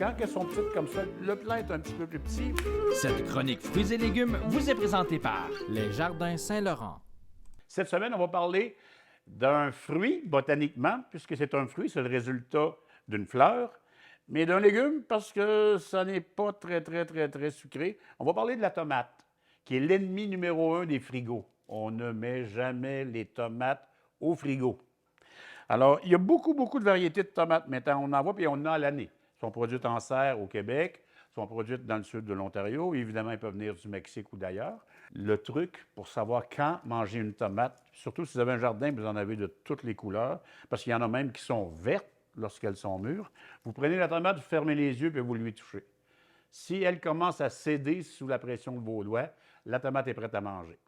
Quand elles sont petites comme ça, le plant est un petit peu plus petit. Cette chronique Fruits et légumes vous est présentée par Les Jardins Saint-Laurent. Cette semaine, on va parler d'un fruit, botaniquement, puisque c'est un fruit, c'est le résultat d'une fleur, mais d'un légume parce que ça n'est pas très sucré. On va parler de la tomate, qui est l'ennemi numéro 1 des frigos. On ne met jamais les tomates au frigo. Alors, il y a beaucoup de variétés de tomates maintenant. On en voit, puis on en a à l'année. Elles sont produites en serre au Québec, sont produites dans le sud de l'Ontario. Évidemment, elles peuvent venir du Mexique ou d'ailleurs. Le truc pour savoir quand manger une tomate, surtout si vous avez un jardin, vous en avez de toutes les couleurs, parce qu'il y en a même qui sont vertes lorsqu'elles sont mûres. Vous prenez la tomate, vous fermez les yeux, puis vous lui touchez. Si elle commence à céder sous la pression de vos doigts, la tomate est prête à manger.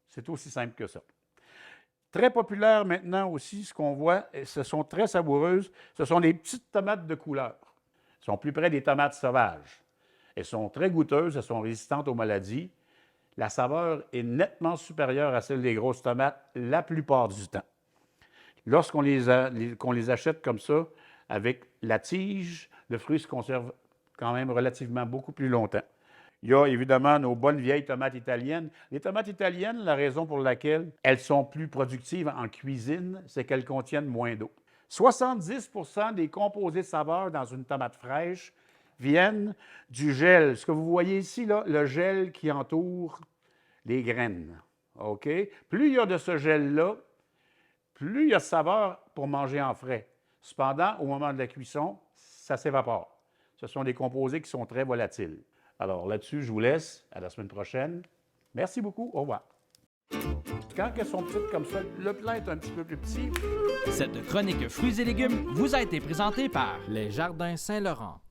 C'est aussi simple que ça. Très populaire maintenant aussi, ce qu'on voit, ce sont très savoureuses, ce sont les petites tomates de couleur. Elles sont plus près des tomates sauvages. Elles sont très goûteuses, elles sont résistantes aux maladies. La saveur est nettement supérieure à celle des grosses tomates la plupart du temps. Lorsqu'on les achète comme ça, avec la tige, le fruit se conserve quand même relativement beaucoup plus longtemps. Il y a évidemment nos bonnes vieilles tomates italiennes. Les tomates italiennes, la raison pour laquelle elles sont plus productives en cuisine, c'est qu'elles contiennent moins d'eau. 70% des composés de saveur dans une tomate fraîche viennent du gel. Ce que vous voyez ici, là, le gel qui entoure les graines. OK? Plus il y a de ce gel-là, plus il y a de saveur pour manger en frais. Cependant, au moment de la cuisson, ça s'évapore. Ce sont des composés qui sont très volatiles. Alors là-dessus, je vous laisse. À la semaine prochaine. Merci beaucoup. Au revoir. Quand elles sont petites comme ça, le plant est un petit peu plus petit. Cette chronique Fruits et légumes vous a été présentée par Les Jardins Saint-Laurent.